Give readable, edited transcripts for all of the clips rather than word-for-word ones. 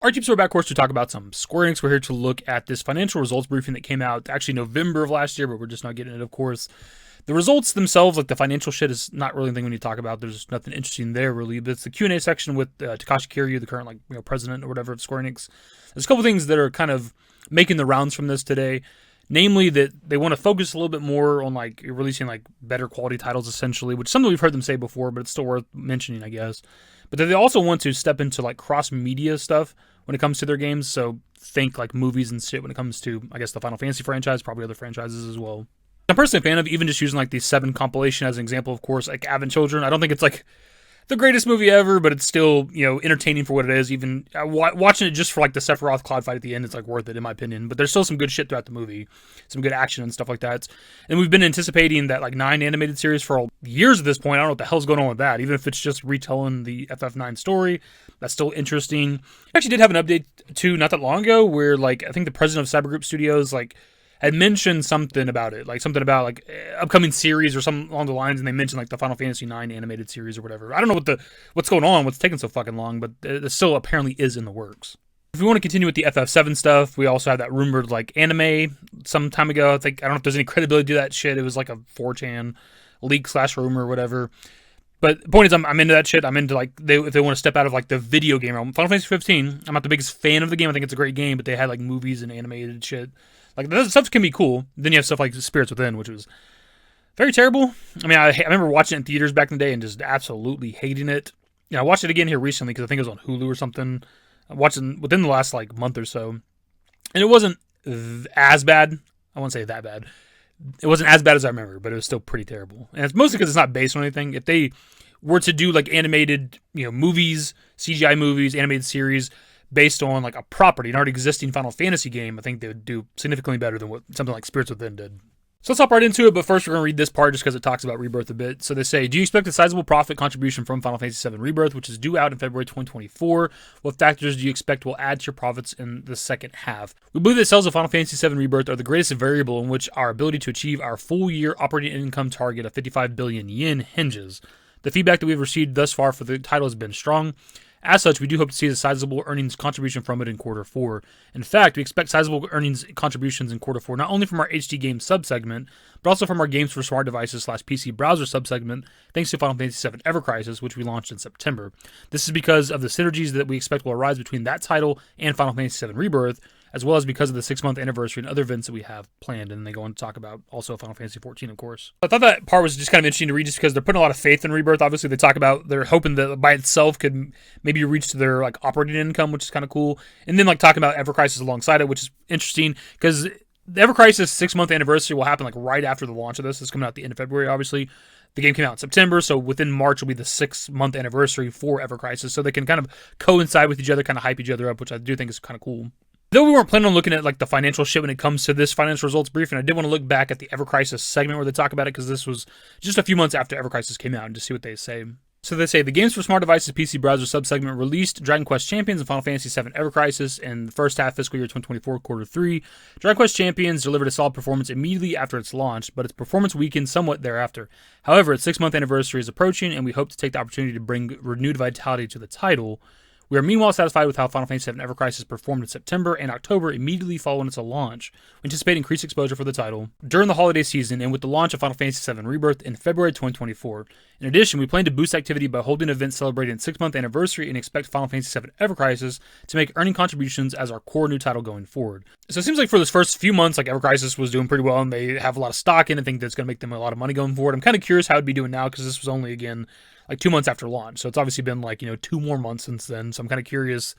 Our teams are back, of course, to talk about some Square Enix. We're here to look at this financial results briefing that came out actually November of last year, but we're just not getting it, of course. The results themselves, like the financial shit, is not really anything we need to talk about. There's nothing interesting there, really. But it's the Q&A section with Takashi Kiryu, the current president or whatever of Square Enix. There's a couple things that are kind of making the rounds from this today. Namely, that they want to focus a little bit more on releasing better quality titles, essentially, which is something we've heard them say before, but it's still worth mentioning, I guess. But they also want to step into cross-media stuff when it comes to their games. So think movies and shit when it comes to, I guess, the Final Fantasy franchise, probably other franchises as well. I'm personally a fan of even just using the 7 compilation as an example, of course, Advent Children. I don't think it's the greatest movie ever, but it's still, entertaining for what it is. Even watching it just for the Sephiroth Cloud fight at the end, it's worth it in my opinion. But there's still some good shit throughout the movie, some good action and stuff like that. And we've been anticipating that 9 animated series for years at this point. I don't know what the hell's going on with that. Even if it's just retelling the FF9 story, that's still interesting. I actually did have an update too not that long ago where I think the president of Cybergroup Studios had mentioned something about it, something about upcoming series or something along the lines, and they mentioned the Final Fantasy 9 animated series or whatever. I don't know what's going on, what's taking so fucking long, but it still apparently is in the works. If we want to continue with the FF7 stuff, we also had that rumored anime some time ago. I don't know if there's any credibility to that shit. It was a 4chan leak/rumor or whatever. But the point is, I'm into that shit. I'm into if they want to step out of the video game realm. Final Fantasy 15. I'm not the biggest fan of the game. I think it's a great game, but they had movies and animated shit. That stuff can be cool. Then you have stuff like Spirits Within, which was very terrible. I mean, I remember watching it in theaters back in the day and just absolutely hating it. I watched it again here recently because I think it was on Hulu or something. I watched it within the last month or so, and it wasn't as bad. I won't say that bad. It wasn't as bad as I remember, but it was still pretty terrible. And it's mostly because it's not based on anything. If they were to do animated, movies, CGI movies, animated series based on a property, an already existing Final Fantasy game, I think they would do significantly better than what something like Spirits Within did. So let's hop right into it, but first we're going to read this part just because it talks about Rebirth a bit. So they say, do you expect a sizable profit contribution from Final Fantasy VII Rebirth, which is due out in February 2024? What factors do you expect will add to your profits in the second half? We believe that sales of Final Fantasy VII Rebirth are the greatest variable in which our ability to achieve our full-year operating income target of 55 billion yen hinges. The feedback that we've received thus far for the title has been strong. As such, we do hope to see a sizable earnings contribution from it in quarter 4. In fact, we expect sizable earnings contributions in quarter 4, not only from our HD Games subsegment, but also from our games for smart devices / PC browser subsegment, thanks to Final Fantasy VII Ever Crisis, which we launched in September. This is because of the synergies that we expect will arise between that title and Final Fantasy VII Rebirth, as well as because of the 6-month anniversary and other events that we have planned. And they go on to talk about also Final Fantasy XIV, of course. I thought that part was just kind of interesting to read just because they're putting a lot of faith in Rebirth. Obviously, they talk about they're hoping that by itself could maybe reach to their operating income, which is kind of cool. And then talking about Ever Crisis alongside it, which is interesting because the Ever Crisis 6-month anniversary will happen right after the launch of this. It's coming out at the end of February, obviously. The game came out in September, so within March will be the 6-month anniversary for Ever Crisis. So they can kind of coincide with each other, kind of hype each other up, which I do think is kind of cool. Though we weren't planning on looking at the financial shit when it comes to this financial results briefing, I did want to look back at the Ever Crisis segment where they talk about it because this was just a few months after Ever Crisis came out and just see what they say. So they say, the games for smart devices PC browser subsegment released Dragon Quest Champions and Final Fantasy VII Ever Crisis in the first half fiscal year 2024, quarter 3. Dragon Quest Champions delivered a solid performance immediately after its launch, but its performance weakened somewhat thereafter. However, its 6-month anniversary is approaching, and we hope to take the opportunity to bring renewed vitality to the title. We are meanwhile satisfied with how Final Fantasy VII Ever Crisis performed in September and October immediately following its launch. We anticipate increased exposure for the title during the holiday season and with the launch of Final Fantasy VII Rebirth in February 2024. In addition, we plan to boost activity by holding events celebrating its 6-month anniversary and expect Final Fantasy VII Ever Crisis to make earning contributions as our core new title going forward. So it seems for this first few months, Ever Crisis was doing pretty well and they have a lot of stock in it. I think that's going to make them a lot of money going forward. I'm kind of curious how it'd be doing now because this was only, again, 2 months after launch. So it's obviously been 2 more months since then. So I'm kind of curious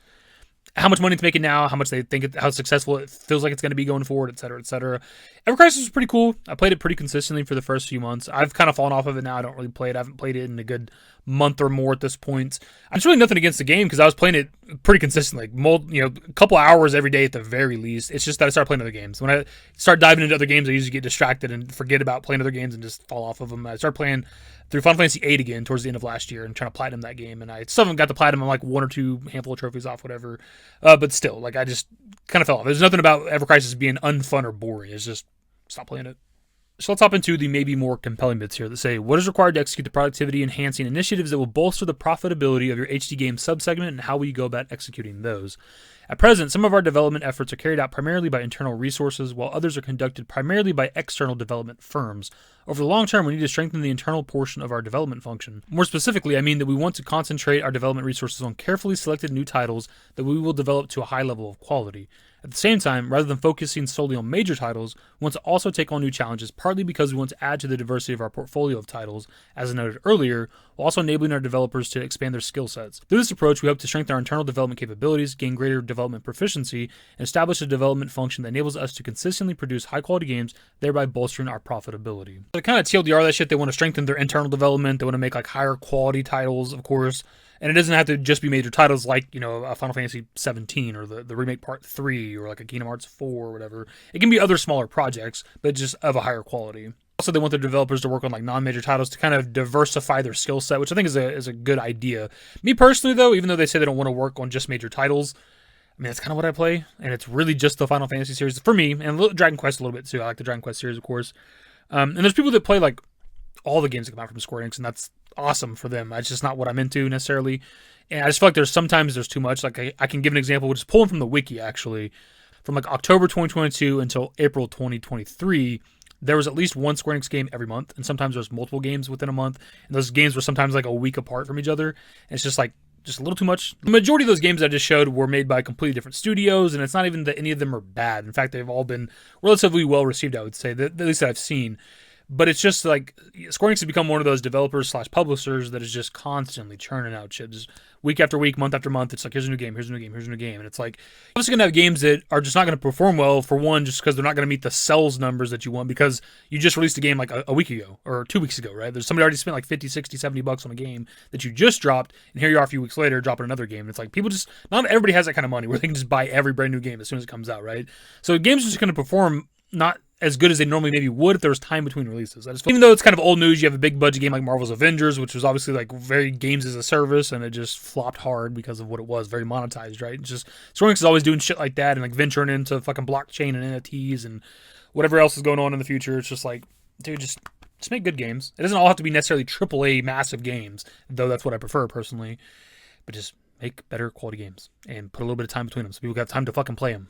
how much money it's making now, how much they think how successful it feels like it's going to be going forward, et cetera, et cetera. Ever Crisis was pretty cool. I played it pretty consistently for the first few months. I've kind of fallen off of it now. I don't really play it. I haven't played it in a good month or more at this point. There's really nothing against the game because I was playing it pretty consistently, a couple hours every day at the very least. It's just that I started playing other games. When I start diving into other games, I usually get distracted and forget about playing other games and just fall off of them. I started playing through Final Fantasy VIII again towards the end of last year and trying to platinum that game. And I still haven't got the platinum. I'm 1 or 2 handful of trophies off, whatever. But still, I just kind of fell off. There's nothing about Ever Crisis being unfun or boring. It's just stop playing it. So let's hop into the maybe more compelling bits here that say, what is required to execute the productivity enhancing initiatives that will bolster the profitability of your HD game subsegment, and how will you go about executing those? At present, some of our development efforts are carried out primarily by internal resources, while others are conducted primarily by external development firms. Over the long term, we need to strengthen the internal portion of our development function. More specifically, I mean that we want to concentrate our development resources on carefully selected new titles that we will develop to a high level of quality. At the same time, rather than focusing solely on major titles, we want to also take on new challenges, partly because we want to add to the diversity of our portfolio of titles, as I noted earlier, while also enabling our developers to expand their skill sets. Through this approach, we hope to strengthen our internal development capabilities, gain greater development proficiency, and establish a development function that enables us to consistently produce high-quality games, thereby bolstering our profitability. So kind of TLDR that shit, they want to strengthen their internal development, they want to make like higher quality titles, of course. And it doesn't have to just be major titles like, a Final Fantasy 17 or the Remake Part 3 or like a Kingdom Hearts 4 or whatever. It can be other smaller projects, but just of a higher quality. Also, they want their developers to work on like non-major titles to kind of diversify their skill set, which I think is a good idea. Me personally, though, even though they say they don't want to work on just major titles, I mean, that's kind of what I play. And it's really just the Final Fantasy series for me, and Dragon Quest a little bit too. I like the Dragon Quest series, of course. And there's people that play like all the games that come out from Square Enix, and that's awesome for them. It's just not what I'm into necessarily. And I just feel like sometimes there's too much. Like I can give an example, which is pulling from the wiki actually. From like October 2022 until April 2023, there was at least one Square Enix game every month, and sometimes there's multiple games within a month. And those games were sometimes like a week apart from each other. And it's just a little too much. The majority of those games I just showed were made by completely different studios, and it's not even that any of them are bad. In fact, they've all been relatively well received, I would say, at least that I've seen. But it's just like Square Enix has become one of those developers / publishers that is just constantly churning out shit. Just week after week, month after month, it's like, here's a new game, here's a new game, here's a new game. And it's like, obviously going to have games that are just not going to perform well, for one, just because they're not going to meet the sales numbers that you want because you just released a game like a week ago or 2 weeks ago, right? There's somebody already spent like 50, 60, 70 bucks on a game that you just dropped, and here you are a few weeks later dropping another game. And it's like, not everybody has that kind of money where they can just buy every brand new game as soon as it comes out, right? So games are just going to perform not as good as they normally maybe would if there was time between releases. Even though it's kind of old news, you have a big budget game like Marvel's Avengers, which was obviously like very games as a service, and it just flopped hard because of what it was, very monetized, right? It's just Square Enix is always doing shit like that and like venturing into fucking blockchain and NFTs and whatever else is going on in the future. It's just like, dude, just make good games. It doesn't all have to be necessarily AAA massive games, though that's what I prefer personally. But just make better quality games and put a little bit of time between them so people have time to fucking play them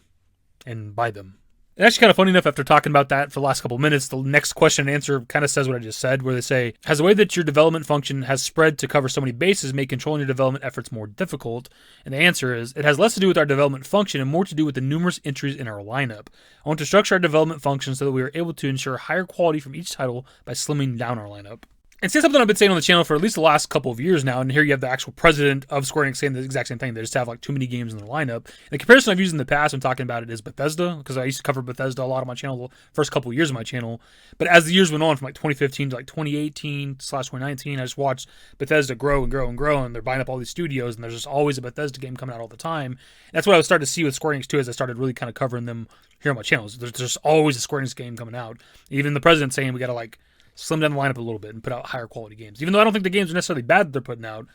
and buy them. It's actually kind of funny enough, after talking about that for the last couple of minutes, the next question and answer kind of says what I just said, where they say, has the way that your development function has spread to cover so many bases made controlling your development efforts more difficult? And the answer is, it has less to do with our development function and more to do with the numerous entries in our lineup. I want to structure our development function so that we are able to ensure higher quality from each title by slimming down our lineup. And see, something I've been saying on the channel for at least the last couple of years now, and here you have the actual president of Square Enix saying the exact same thing. They just have like too many games in their lineup. And the comparison I've used in the past when talking about it is Bethesda, because I used to cover Bethesda a lot on my channel the first couple of years of my channel. But as the years went on, from like 2015 to like 2018/2019, I just watched Bethesda grow and grow and grow, and they're buying up all these studios, and there's just always a Bethesda game coming out all the time. And that's what I was starting to see with Square Enix too, as I started really kind of covering them here on my channels. There's just always a Square Enix game coming out. Even the president saying we got to like slim down the lineup a little bit and put out higher quality games. Even though I don't think the games are necessarily bad that they're putting out,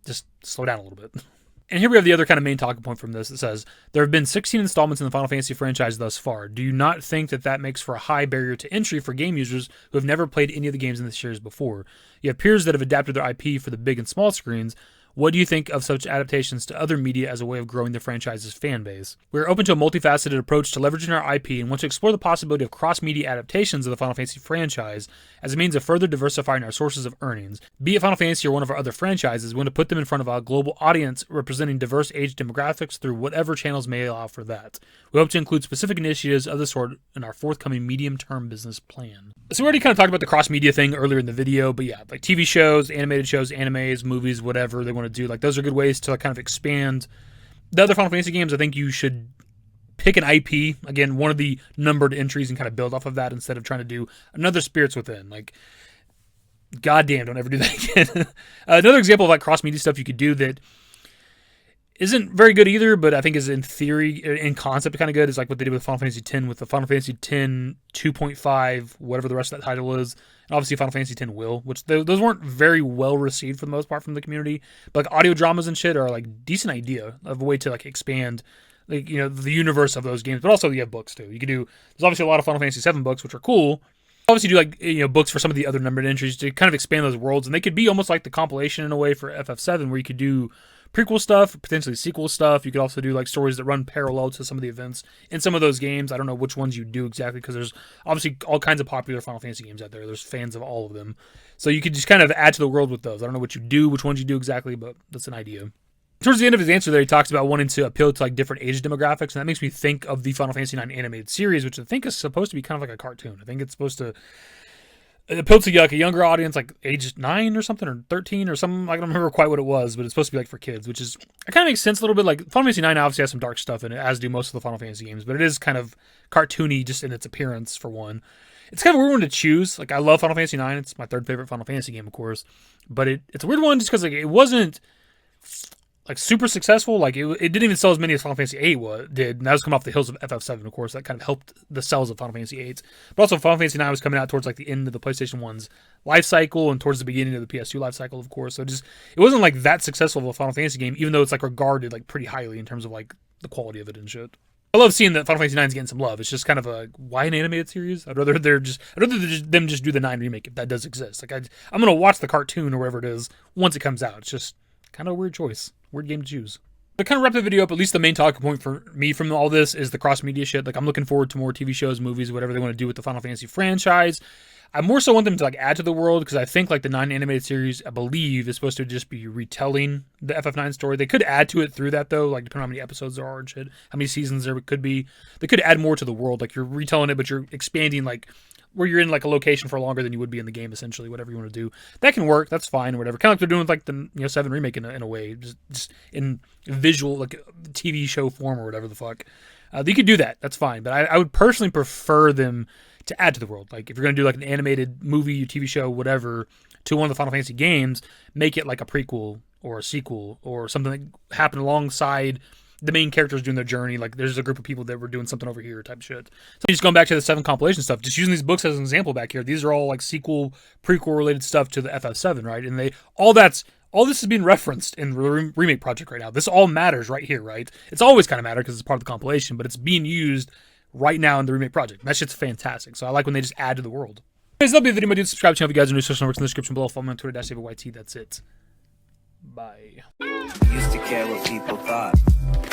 just slow down a little bit. And here we have the other kind of main talking point from this. It says, there have been 16 installments in the Final Fantasy franchise thus far. Do you not think that makes for a high barrier to entry for game users who have never played any of the games in the series before? You have peers that have adapted their IP for the big and small screens. What do you think of such adaptations to other media as a way of growing the franchise's fan base? We are open to a multifaceted approach to leveraging our IP and want to explore the possibility of cross-media adaptations of the Final Fantasy franchise as a means of further diversifying our sources of earnings. Be it Final Fantasy or one of our other franchises, we want to put them in front of a global audience representing diverse age demographics through whatever channels may allow for that. We hope to include specific initiatives of the sort in our forthcoming medium-term business plan. So we already kind of talked about the cross-media thing earlier in the video, but yeah, like TV shows, animated shows, animes, movies, whatever they want to do, like those are good ways to like kind of expand the other Final Fantasy games. I think you should pick an IP, again, one of the numbered entries, and kind of build off of that instead of trying to do another Spirits Within. Like, goddamn, don't ever do that again. Another example of like cross-media stuff you could do that isn't very good either, but I think is in theory, in concept, kind of good, is like what they did with Final Fantasy X with the Final Fantasy X 2.5, whatever the rest of that title is. And obviously Final Fantasy X Will, which those weren't very well received for the most part from the community. But like audio dramas and shit are like decent idea of a way to like expand, like, you know, the universe of those games. But also you have books too. You could do, there's obviously a lot of Final Fantasy VII books, which are cool. Obviously do like books for some of the other numbered entries to kind of expand those worlds, and they could be almost like the compilation in a way for FF7, where you could do prequel stuff, potentially sequel stuff. You could also do like stories that run parallel to some of the events in some of those games. I don't know which ones you do exactly, because there's obviously all kinds of popular Final Fantasy games out there. There's fans of all of them, so you could just kind of add to the world with those. I don't know which ones you do exactly, but that's an idea. Towards the end of his answer there, he talks about wanting to appeal to like different age demographics, and that makes me think of the Final Fantasy IX animated series, which I think is supposed to be kind of like a cartoon. I think it's supposed to appeal to like a younger audience, like age 9 or something, or 13 or something. I don't remember quite what it was, but it's supposed to be like for kids, which is, it kind of makes sense a little bit. Like Final Fantasy IX obviously has some dark stuff in it, as do most of the Final Fantasy games, but it is kind of cartoony just in its appearance, for one. It's kind of a weird one to choose. Like, I love Final Fantasy IX. It's my third favorite Final Fantasy game, of course, but it's a weird one just because like it wasn't like super successful. Like it didn't even sell as many as Final Fantasy VIII did, and that was coming off the heels of FF7, of course. That kind of helped the sales of Final Fantasy VIII. But also Final Fantasy IX was coming out towards like the end of the PlayStation 1's life cycle and towards the beginning of the PS2 life cycle, of course. So it wasn't like that successful of a Final Fantasy game, even though it's like regarded like pretty highly in terms of like the quality of it and shit. I love seeing that Final Fantasy IX is getting some love. It's just kind of a, why an animated series? I'd rather them just do the 9 remake if that does exist. Like I'm gonna watch the cartoon or whatever it is once it comes out. It's just kind of a weird choice, weird game to choose. To kind of wrap the video up, at least the main talking point for me from all this is the cross-media shit. Like, I'm looking forward to more TV shows, movies, whatever they want to do with the Final Fantasy franchise. I more so want them to, like, add to the world, because I think, like, the 9 animated series, I believe, is supposed to just be retelling the FF9 story. They could add to it through that, though, like, depending on how many episodes there are and shit, how many seasons there could be. They could add more to the world. Like, you're retelling it, but you're expanding, like, where you're in like a location for longer than you would be in the game, essentially, whatever you want to do. That can work, that's fine, or whatever. Kind of like they're doing with like the 7 Remake in a way, just in visual, like TV show form or whatever the fuck. You could do that, that's fine. But I would personally prefer them to add to the world. Like if you're going to do like an animated movie, TV show, whatever, to one of the Final Fantasy games, make it like a prequel or a sequel or something that happened alongside the main characters doing their journey. Like there's a group of people that were doing something over here type shit. So just going back to the 7 compilation stuff, just using these books as an example back here, these are all like sequel, prequel related stuff to the FF7, right? And all this is being referenced in the remake project right now. This all matters right here, right? It's always kind of mattered because it's part of the compilation, but it's being used right now in the remake project. That shit's fantastic. So I like when they just add to the world. Anyways, that'll be the video. My dude, subscribe to the channel if you guys are new. Social networks in the description below. Follow me on Twitter, @DavidYT. That's it. Bye. Used to care what people thought,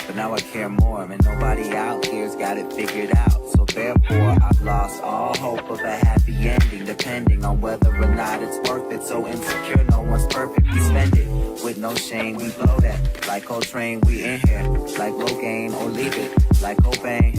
but now I care more, and nobody out here's got it figured out. So therefore, I've lost all hope of a happy ending, depending on whether or not it's worth it. So insecure, no one's perfect. We spend it with no shame. We blow that like Coltrane. We in here like Rogaine, or leave it like Cobain.